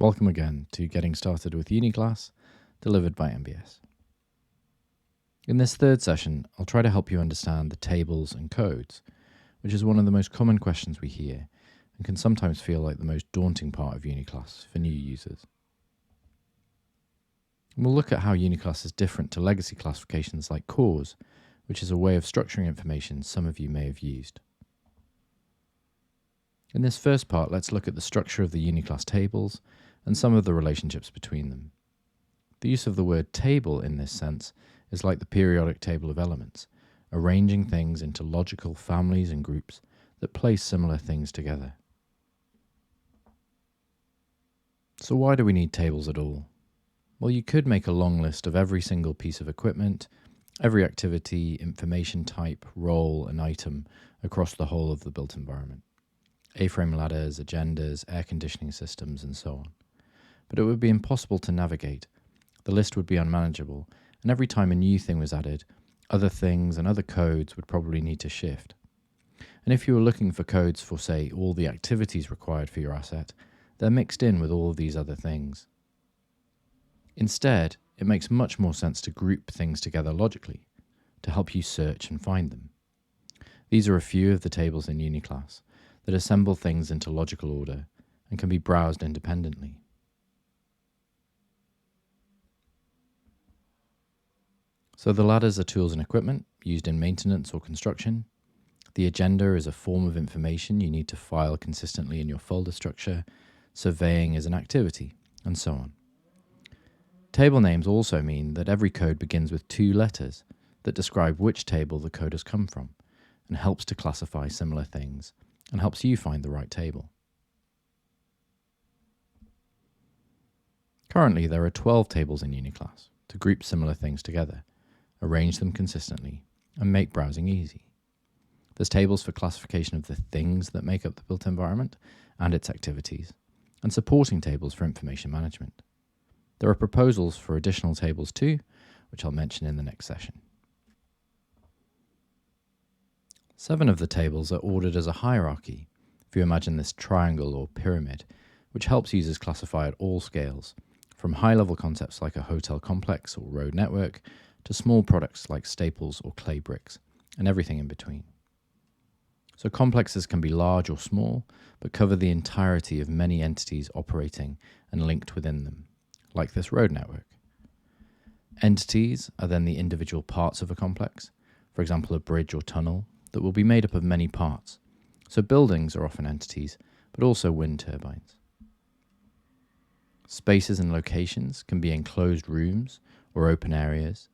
Welcome again to Getting Started with Uniclass, delivered by MBS. In this third session, I'll try to help you understand the tables and codes, which is one of the most common questions we hear and can sometimes feel like the most daunting part of Uniclass for new users. And we'll look at how Uniclass is different to legacy classifications like cores, which is a way of structuring information some of you may have used. In this first part, let's look at the structure of the Uniclass tables and some of the relationships between them. The use of the word table in this sense is like the periodic table of elements, arranging things into logical families and groups that place similar things together. So why do we need tables at all? Well, you could make a long list of every single piece of equipment, every activity, information type, role, and item across the whole of the built environment. A-frame ladders, agendas, air conditioning systems, and so on. But it would be impossible to navigate. The list would be unmanageable, and every time a new thing was added, other things and other codes would probably need to shift. And if you were looking for codes for, say, all the activities required for your asset, they're mixed in with all of these other things. Instead, it makes much more sense to group things together logically, to help you search and find them. These are a few of the tables in Uniclass that assemble things into logical order and can be browsed independently. So the ladders are tools and equipment used in maintenance or construction. The agenda is a form of information you need to file consistently in your folder structure. Surveying is an activity, and so on. Table names also mean that every code begins with 2 letters that describe which table the code has come from and helps to classify similar things and helps you find the right table. Currently, there are 12 tables in Uniclass to group similar things together, arrange them consistently, and make browsing easy. There's tables for classification of the things that make up the built environment and its activities, and supporting tables for information management. There are proposals for additional tables too, which I'll mention in the next session. 7 of the tables are ordered as a hierarchy, if you imagine this triangle or pyramid, which helps users classify at all scales, from high-level concepts like a hotel complex or road network, to small products like staples or clay bricks, and everything in between. So complexes can be large or small, but cover the entirety of many entities operating and linked within them, like this road network. Entities are then the individual parts of a complex, for example a bridge or tunnel, that will be made up of many parts. So buildings are often entities, but also wind turbines. Spaces and locations can be enclosed rooms or open areas,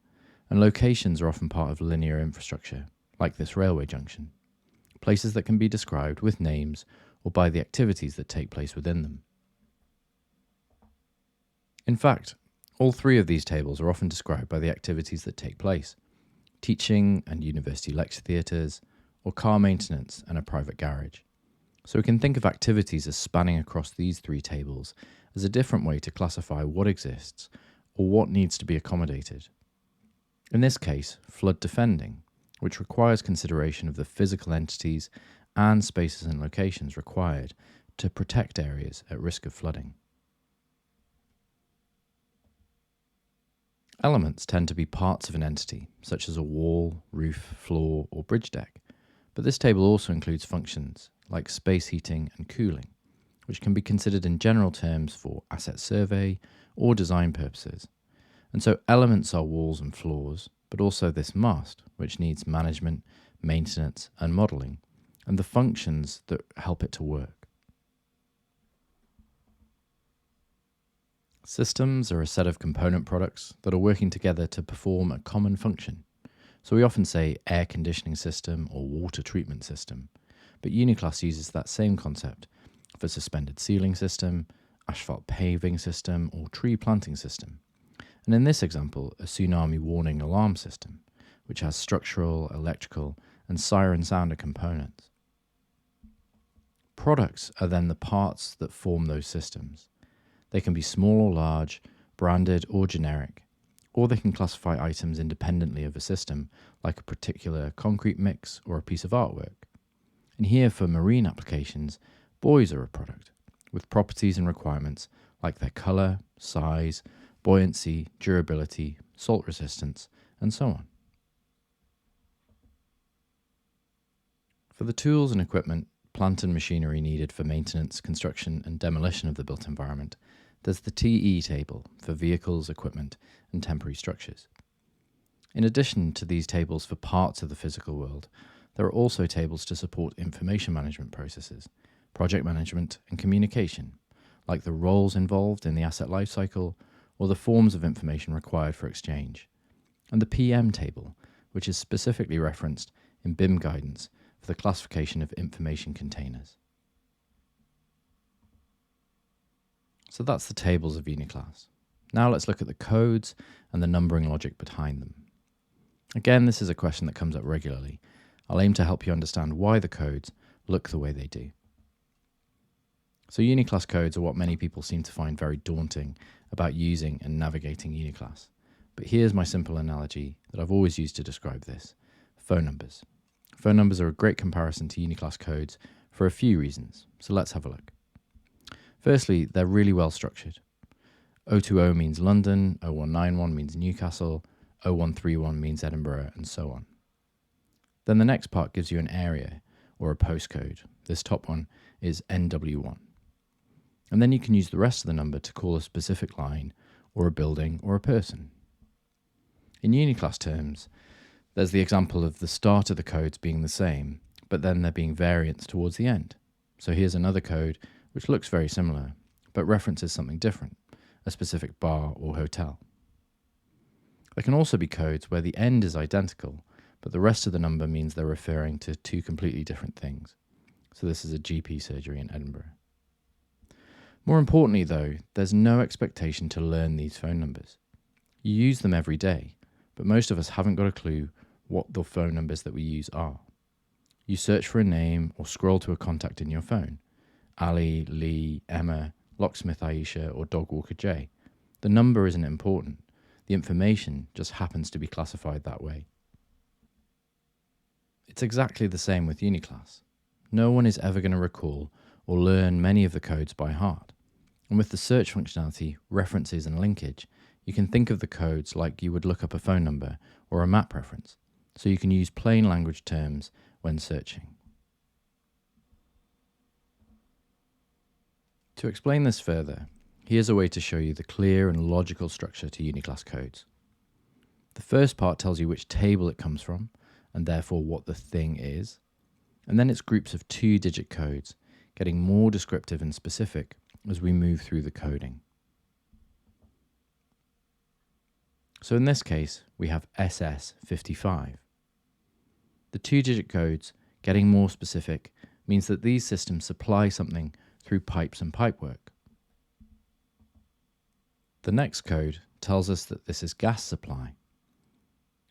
and locations are often part of linear infrastructure, like this railway junction, places that can be described with names or by the activities that take place within them. In fact, all 3 of these tables are often described by the activities that take place: teaching and university lecture theatres, or car maintenance and a private garage. So we can think of activities as spanning across these 3 tables as a different way to classify what exists or what needs to be accommodated. In this case, flood defending, which requires consideration of the physical entities and spaces and locations required to protect areas at risk of flooding. Elements tend to be parts of an entity, such as a wall, roof, floor, or bridge deck, but this table also includes functions like space heating and cooling, which can be considered in general terms for asset survey or design purposes. And so elements are walls and floors, but also this mast, which needs management, maintenance, and modeling, and the functions that help it to work. Systems are a set of component products that are working together to perform a common function. So we often say air conditioning system or water treatment system, but Uniclass uses that same concept for suspended ceiling system, asphalt paving system, or tree planting system. And in this example, a tsunami warning alarm system, which has structural, electrical, and siren sounder components. Products are then the parts that form those systems. They can be small or large, branded or generic, or they can classify items independently of a system, like a particular concrete mix or a piece of artwork. And here for marine applications, buoys are a product, with properties and requirements like their colour, size, buoyancy, durability, salt resistance, and so on. For the tools and equipment, plant and machinery needed for maintenance, construction, and demolition of the built environment, there's the TE table for vehicles, equipment, and temporary structures. In addition to these tables for parts of the physical world, there are also tables to support information management processes, project management, and communication, like the roles involved in the asset lifecycle or the forms of information required for exchange, and the PM table, which is specifically referenced in BIM guidance for the classification of information containers. So that's the tables of Uniclass. Now let's look at the codes and the numbering logic behind them. Again, this is a question that comes up regularly. I'll aim to help you understand why the codes look the way they do. So Uniclass codes are what many people seem to find very daunting about using and navigating Uniclass. But here's my simple analogy that I've always used to describe this: phone numbers. Phone numbers are a great comparison to Uniclass codes for a few reasons, so let's have a look. Firstly, they're really well structured. 020 means London, 0191 means Newcastle, 0131 means Edinburgh, and so on. Then the next part gives you an area or a postcode. This top one is NW1. And then you can use the rest of the number to call a specific line or a building or a person. In Uniclass terms, there's the example of the start of the codes being the same, but then there being variants towards the end. So here's another code which looks very similar, but references something different, a specific bar or hotel. There can also be codes where the end is identical, but the rest of the number means they're referring to two completely different things. So this is a GP surgery in Edinburgh. More importantly though, there's no expectation to learn these phone numbers. You use them every day, but most of us haven't got a clue what the phone numbers that we use are. You search for a name or scroll to a contact in your phone. Ali, Lee, Emma, Locksmith Aisha, or Dogwalker J. The number isn't important. The information just happens to be classified that way. It's exactly the same with Uniclass. No one is ever going to recall or learn many of the codes by heart. And with the search functionality, references, and linkage, you can think of the codes like you would look up a phone number or a map reference, so you can use plain language terms when searching. To explain this further, here's a way to show you the clear and logical structure to Uniclass codes. The first part tells you which table it comes from, and therefore what the thing is, and then it's groups of 2-digit codes, getting more descriptive and specific as we move through the coding. So in this case, we have SS55. The 2-digit codes, getting more specific, means that these systems supply something through pipes and pipework. The next code tells us that this is gas supply,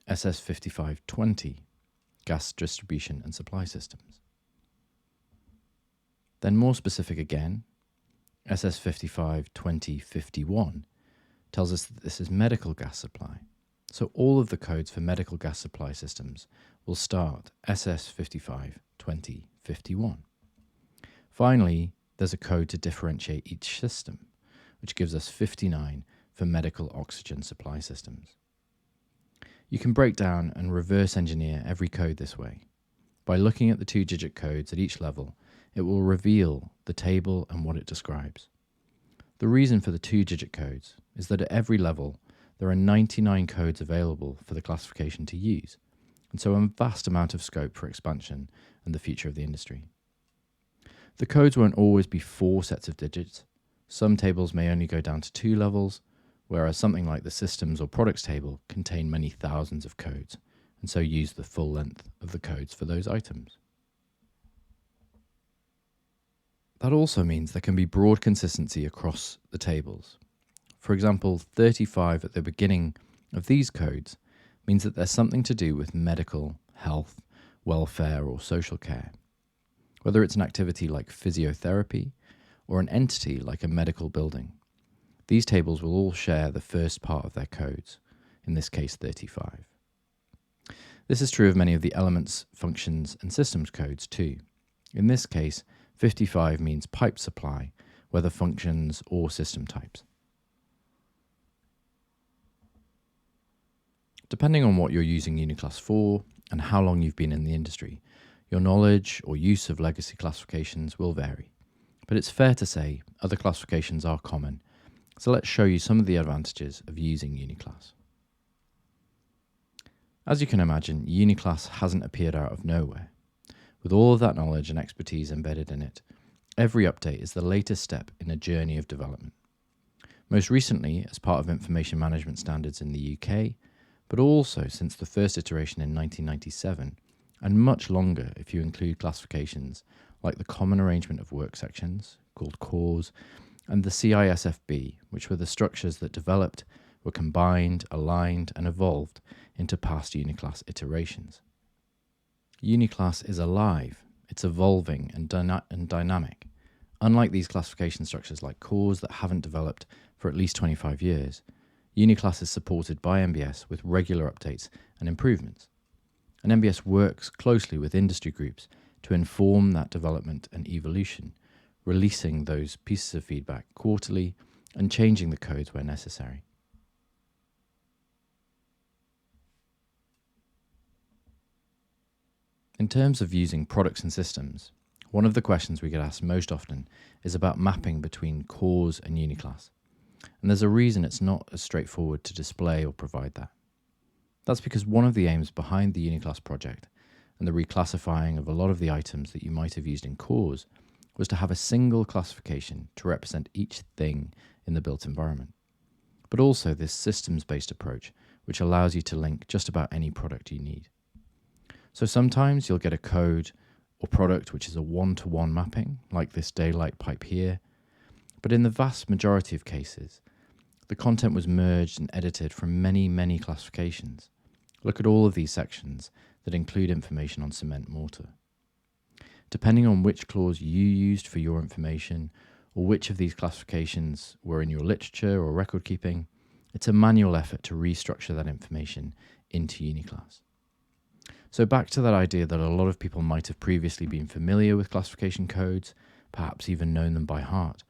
SS5520, gas distribution and supply systems. Then more specific again, SS552051 tells us that this is medical gas supply. So all of the codes for medical gas supply systems will start SS552051. Finally, there's a code to differentiate each system, which gives us 59 for medical oxygen supply systems. You can break down and reverse engineer every code this way. By looking at the 2-digit codes at each level, it will reveal the table and what it describes. The reason for the 2-digit codes is that at every level, there are 99 codes available for the classification to use, and so a vast amount of scope for expansion and the future of the industry. The codes won't always be 4 sets of digits. Some tables may only go down to 2 levels, whereas something like the systems or products table contain many thousands of codes, and so use the full length of the codes for those items. That also means there can be broad consistency across the tables. For example, 35 at the beginning of these codes means that there's something to do with medical, health, welfare, or social care. Whether it's an activity like physiotherapy or an entity like a medical building. These tables will all share the first part of their codes, in this case 35. This is true of many of the elements, functions, and systems codes too. In this case, 55 means pipe supply, whether functions or system types. Depending on what you're using Uniclass for and how long you've been in the industry, your knowledge or use of legacy classifications will vary. But it's fair to say other classifications are common, so let's show you some of the advantages of using Uniclass. As you can imagine, Uniclass hasn't appeared out of nowhere. With all of that knowledge and expertise embedded in it, every update is the latest step in a journey of development. Most recently, as part of information management standards in the UK, but also since the first iteration in 1997, and much longer if you include classifications like the Common Arrangement of Work Sections, called cores, and the CISFB, which were the structures that developed, were combined, aligned, and evolved into past Uniclass iterations. Uniclass is alive, it's evolving and dynamic. Unlike these classification structures like cores that haven't developed for at least 25 years, Uniclass is supported by MBS with regular updates and improvements. And MBS works closely with industry groups to inform that development and evolution, releasing those pieces of feedback quarterly and changing the codes where necessary. In terms of using products and systems, one of the questions we get asked most often is about mapping between cores and Uniclass. And there's a reason it's not as straightforward to display or provide that. That's because one of the aims behind the Uniclass project and the reclassifying of a lot of the items that you might have used in cores was to have a single classification to represent each thing in the built environment. But also this systems-based approach, which allows you to link just about any product you need. So sometimes you'll get a code or product which is a one-to-one mapping, like this daylight pipe here. But in the vast majority of cases, the content was merged and edited from many, many classifications. Look at all of these sections that include information on cement mortar. Depending on which clause you used for your information, or which of these classifications were in your literature or record keeping, it's a manual effort to restructure that information into Uniclass. So back to that idea that a lot of people might have previously been familiar with classification codes, perhaps even known them by heart.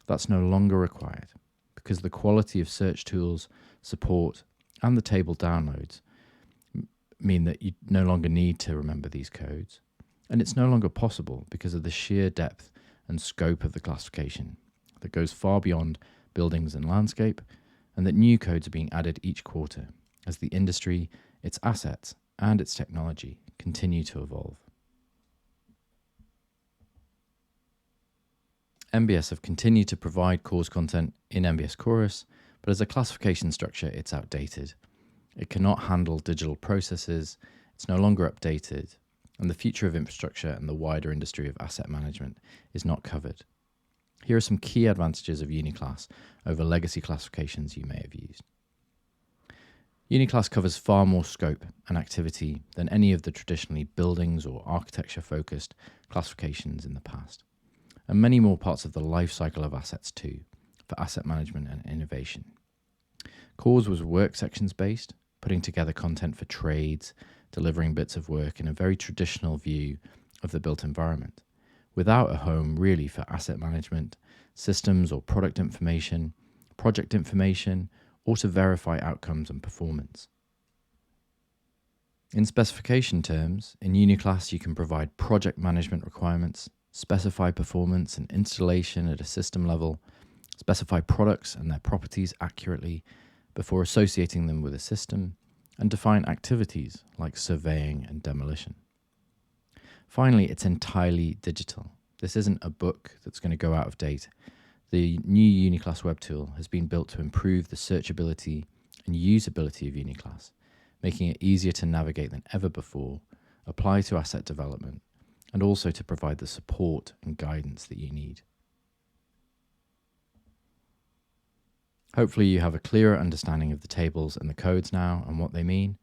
That's no longer required, because the quality of search tools, support, and the table downloads mean that you no longer need to remember these codes. And it's no longer possible because of the sheer depth and scope of the classification that goes far beyond buildings and landscape, and that new codes are being added each quarter as the industry, its assets, and its technology continue to evolve. MBS have continued to provide cores content in MBS Chorus, but as a classification structure, it's outdated. It cannot handle digital processes, it's no longer updated, and the future of infrastructure and the wider industry of asset management is not covered. Here are some key advantages of Uniclass over legacy classifications you may have used. Uniclass covers far more scope and activity than any of the traditionally buildings or architecture-focused classifications in the past, and many more parts of the life cycle of assets too, for asset management and innovation. Cores was work sections based, putting together content for trades, delivering bits of work in a very traditional view of the built environment, without a home really for asset management, systems or product information, project information, or to verify outcomes and performance. In specification terms, in Uniclass you can provide project management requirements, specify performance and installation at a system level, specify products and their properties accurately before associating them with a system, and define activities like surveying and demolition. Finally, it's entirely digital. This isn't a book that's going to go out of date. The new Uniclass web tool has been built to improve the searchability and usability of Uniclass, making it easier to navigate than ever before, apply to asset development, and also to provide the support and guidance that you need. Hopefully you have a clearer understanding of the tables and the codes now and what they mean.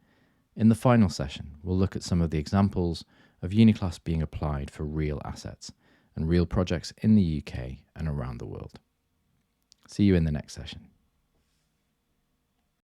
In the final session, we'll look at some of the examples of Uniclass being applied for real assets and real projects in the UK and around the world. See you in the next session.